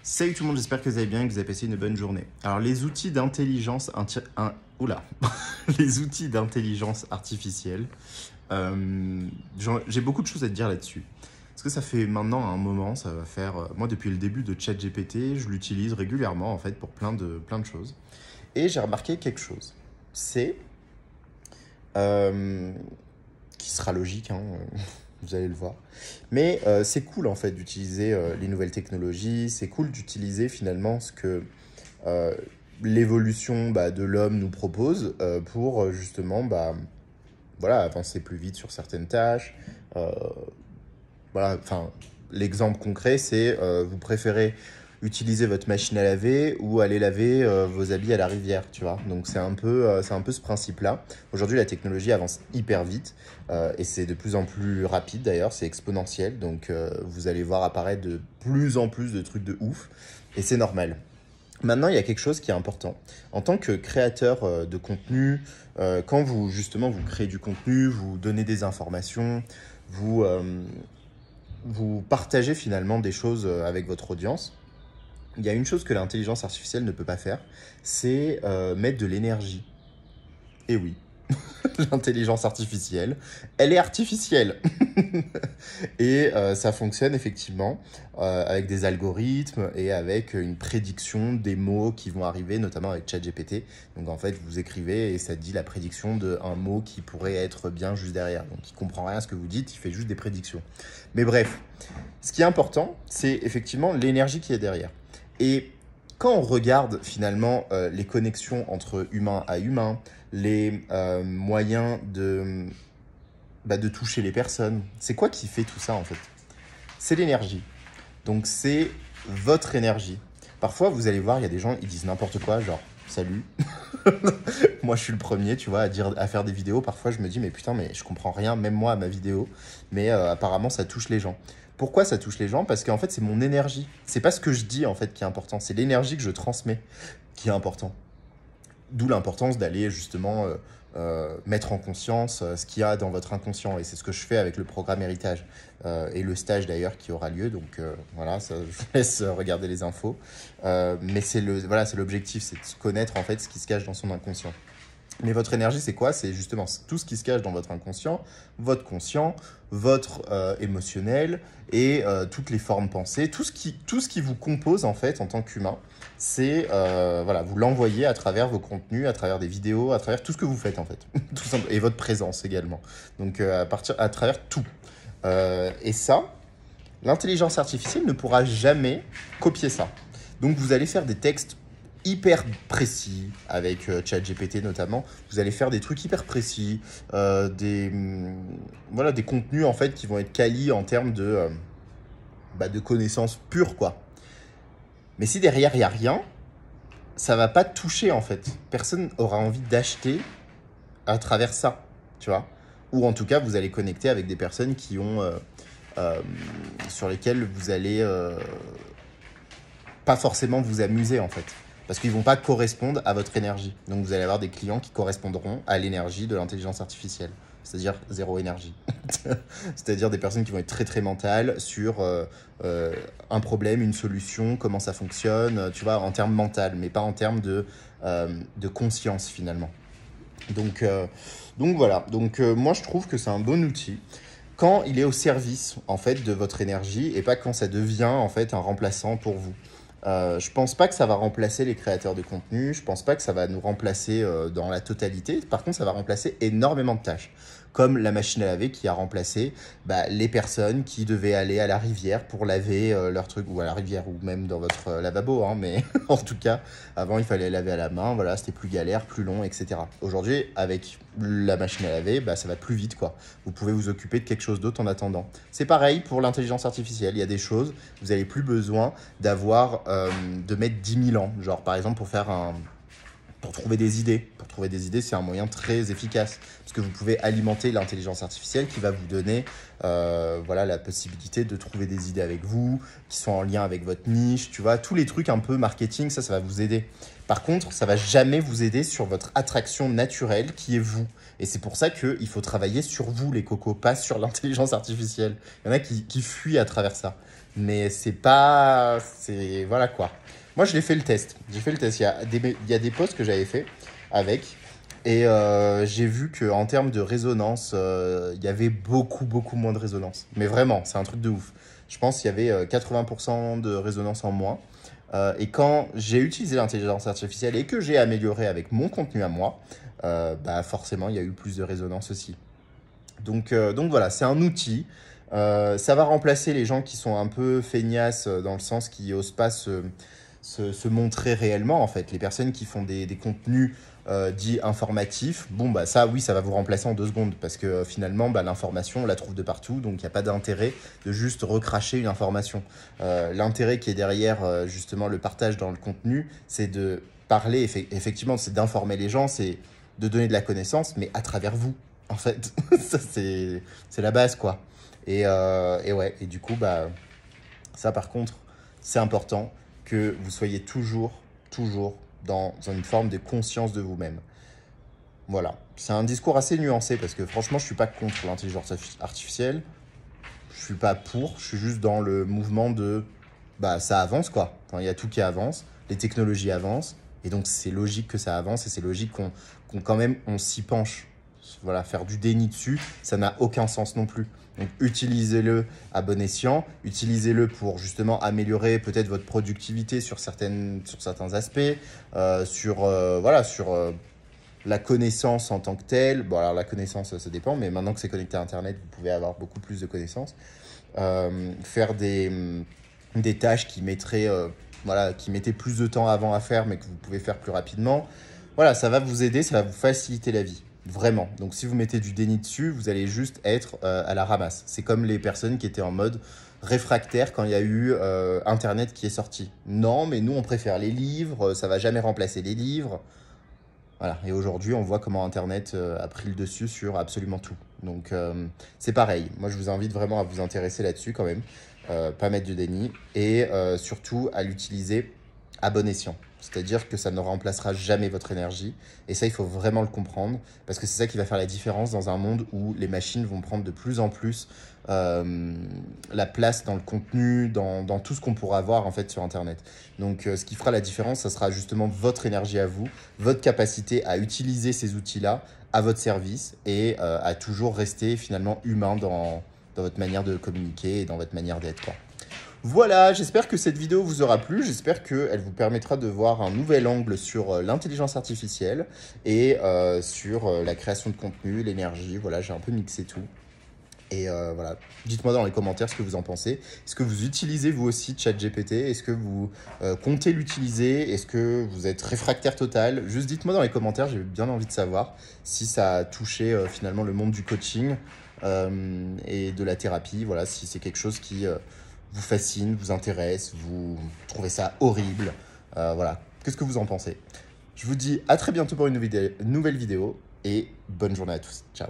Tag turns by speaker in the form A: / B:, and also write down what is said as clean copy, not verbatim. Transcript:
A: Salut tout le monde, j'espère que vous allez bien et que vous avez passé une bonne journée. Alors les outils d'intelligence les outils d'intelligence artificielle, j'ai beaucoup de choses à te dire là-dessus. Parce que ça fait maintenant un moment, ça va faire... moi depuis le début de ChatGPT, je l'utilise régulièrement en fait pour plein de choses. Et j'ai remarqué quelque chose. C'est... qui sera logique, hein, vous allez le voir. Mais c'est cool en fait d'utiliser les nouvelles technologies, c'est cool d'utiliser finalement ce que l'évolution de l'homme nous propose pour justement voilà, avancer plus vite sur certaines tâches. Voilà, enfin, l'exemple concret, c'est vous préférez utiliser votre machine à laver ou aller laver vos habits à la rivière, tu vois. Donc c'est un peu ce principe-là. Aujourd'hui, la technologie avance hyper vite et c'est de plus en plus rapide d'ailleurs, c'est exponentiel. Donc vous allez voir apparaître de plus en plus de trucs de ouf et c'est normal. Maintenant, il y a quelque chose qui est important. En tant que créateur de contenu, quand vous créez du contenu, vous donnez des informations, vous partagez finalement des choses avec votre audience, il y a une chose que l'intelligence artificielle ne peut pas faire, c'est mettre de l'énergie. Et oui, l'intelligence artificielle, elle est artificielle. Et ça fonctionne effectivement avec des algorithmes et avec une prédiction des mots qui vont arriver, notamment avec ChatGPT. Donc en fait, vous écrivez et ça dit la prédiction d'un mot qui pourrait être bien juste derrière. Donc il ne comprend rien à ce que vous dites, il fait juste des prédictions. Mais bref, ce qui est important, c'est effectivement l'énergie qui est derrière. Et quand on regarde finalement les connexions entre humain à humain, les moyens de toucher les personnes, c'est quoi qui fait tout ça en fait? C'est l'énergie. Donc c'est votre énergie. Parfois vous allez voir, il y a des gens, ils disent n'importe quoi, genre salut. Moi je suis le premier, tu vois, à faire des vidéos. Parfois je me dis mais putain, mais je comprends rien, même moi à ma vidéo. Mais apparemment ça touche les gens. Pourquoi ça touche les gens? Parce qu'en fait, c'est mon énergie. C'est pas ce que je dis en fait qui est important, c'est l'énergie que je transmets qui est important. D'où l'importance d'aller justement mettre en conscience ce qu'il y a dans votre inconscient. Et c'est ce que je fais avec le programme Héritage et le stage d'ailleurs qui aura lieu. Donc voilà, ça, je vous laisse regarder les infos. Mais c'est l'objectif, c'est de connaître en fait ce qui se cache dans son inconscient. Mais votre énergie, c'est quoi? C'est justement tout ce qui se cache dans votre inconscient, votre conscient, votre émotionnel et toutes les formes pensées, tout ce qui vous compose en fait en tant qu'humain. C'est voilà, vous l'envoyez à travers vos contenus, à travers des vidéos, à travers tout ce que vous faites en fait, tout simplement, et votre présence également. Donc à travers tout. Et ça, l'intelligence artificielle ne pourra jamais copier ça. Donc vous allez faire des textes hyper précis avec ChatGPT notamment. Vous allez faire des trucs hyper précis, des contenus en fait qui vont être quali en termes de connaissances pures quoi. Mais si derrière il y a rien, ça va pas te toucher en fait. Personne aura envie d'acheter à travers ça, tu vois. Ou en tout cas vous allez connecter avec des personnes qui ont sur lesquelles vous allez pas forcément vous amuser en fait. Parce qu'ils ne vont pas correspondre à votre énergie. Donc, vous allez avoir des clients qui correspondront à l'énergie de l'intelligence artificielle. C'est-à-dire zéro énergie. C'est-à-dire des personnes qui vont être très, très mentales sur un problème, une solution, comment ça fonctionne, tu vois, en termes mental, mais pas en termes de conscience, finalement. Donc voilà. Donc, moi, je trouve que c'est un bon outil quand il est au service, en fait, de votre énergie et pas quand ça devient, en fait, un remplaçant pour vous. Je pense pas que ça va remplacer les créateurs de contenu, je pense pas que ça va nous remplacer dans la totalité. Par contre, ça va remplacer énormément de tâches, comme la machine à laver qui a remplacé les personnes qui devaient aller à la rivière pour laver leurs trucs, ou à la rivière, ou même dans votre lavabo, hein, mais en tout cas, avant, il fallait laver à la main, voilà, c'était plus galère, plus long, etc. Aujourd'hui, avec la machine à laver, ça va plus vite, quoi. Vous pouvez vous occuper de quelque chose d'autre en attendant. C'est pareil pour l'intelligence artificielle, il y a des choses, vous n'avez plus besoin de mettre 10 000 ans, genre par exemple pour trouver des idées. Pour trouver des idées, c'est un moyen très efficace parce que vous pouvez alimenter l'intelligence artificielle qui va vous donner la possibilité de trouver des idées avec vous, qui sont en lien avec votre niche, tu vois, tous les trucs un peu marketing, ça va vous aider. Par contre, ça va jamais vous aider sur votre attraction naturelle qui est vous. Et c'est pour ça qu'il faut travailler sur vous, les cocos, pas sur l'intelligence artificielle. Il y en a qui fuient à travers ça. mais c'est pas... c'est voilà quoi. Moi, je l'ai fait le test. J'ai fait le test. Il y a des posts que j'avais fait avec. Et j'ai vu qu'en termes de résonance, il y avait beaucoup moins de résonance. Mais vraiment, c'est un truc de ouf. Je pense qu'il y avait 80% de résonance en moins. Et quand j'ai utilisé l'intelligence artificielle et que j'ai amélioré avec mon contenu à moi, bah forcément, il y a eu plus de résonance aussi. Donc voilà, c'est un outil. Ça va remplacer les gens qui sont un peu feignasses dans le sens qui n'osent pas se montrer réellement, en fait. Les personnes qui font des contenus dits informatifs, bon, bah ça, oui, ça va vous remplacer en 2 secondes parce que finalement, bah, l'information, on la trouve de partout, donc il n'y a pas d'intérêt de juste recracher une information. L'intérêt qui est derrière, justement, le partage dans le contenu, c'est de parler, effectivement, c'est d'informer les gens, c'est de donner de la connaissance, mais à travers vous, en fait. Ça, c'est la base, quoi. Et ouais, et du coup, bah, ça, par contre, c'est important que vous soyez toujours dans une forme de conscience de vous-même. Voilà. C'est un discours assez nuancé parce que franchement, je ne suis pas contre l'intelligence artificielle. Je ne suis pas pour. Je suis juste dans le mouvement de... bah, ça avance, quoi. Enfin, il y a tout qui avance. Les technologies avancent. Et donc, c'est logique que ça avance et c'est logique qu'on quand même, on s'y penche. Voilà, faire du déni dessus, ça n'a aucun sens non plus. Donc, utilisez-le à bon escient. Utilisez-le pour justement améliorer peut-être votre productivité sur certains aspects, voilà, sur la connaissance en tant que telle. Bon, alors la connaissance, ça dépend, mais maintenant que c'est connecté à Internet, vous pouvez avoir beaucoup plus de connaissances. Faire des tâches qui mettraient, voilà, qui mettaient plus de temps avant à faire, mais que vous pouvez faire plus rapidement. Voilà, ça va vous aider, ça va vous faciliter la vie. Vraiment. Donc, si vous mettez du déni dessus, vous allez juste être à la ramasse. C'est comme les personnes qui étaient en mode réfractaire quand il y a eu Internet qui est sorti. Non, mais nous, on préfère les livres, ça va jamais remplacer les livres. Voilà. Et aujourd'hui, on voit comment Internet a pris le dessus sur absolument tout. Donc, c'est pareil. Moi, je vous invite vraiment à vous intéresser là-dessus quand même. Pas mettre du déni. Et surtout, à l'utiliser à bon escient. C'est-à-dire que ça ne remplacera jamais votre énergie. Et ça, il faut vraiment le comprendre. Parce que c'est ça qui va faire la différence dans un monde où les machines vont prendre de plus en plus la place dans le contenu, dans tout ce qu'on pourra voir en fait sur Internet. Donc, ce qui fera la différence, ça sera justement votre énergie à vous, votre capacité à utiliser ces outils-là à votre service et à toujours rester finalement humain dans votre manière de communiquer et dans votre manière d'être, quoi. Voilà, j'espère que cette vidéo vous aura plu, j'espère qu'elle vous permettra de voir un nouvel angle sur l'intelligence artificielle et sur la création de contenu, l'énergie, voilà, j'ai un peu mixé tout. Et voilà, dites-moi dans les commentaires ce que vous en pensez. Est-ce que vous utilisez vous aussi ChatGPT? Est-ce que vous comptez l'utiliser? Est-ce que vous êtes réfractaire total? Juste dites-moi dans les commentaires, j'ai bien envie de savoir si ça a touché finalement le monde du coaching et de la thérapie. Voilà, si c'est quelque chose qui vous fascine, vous intéresse, vous trouvez ça horrible. Voilà, qu'est-ce que vous en pensez? Je vous dis à très bientôt pour une nouvelle vidéo et bonne journée à tous. Ciao.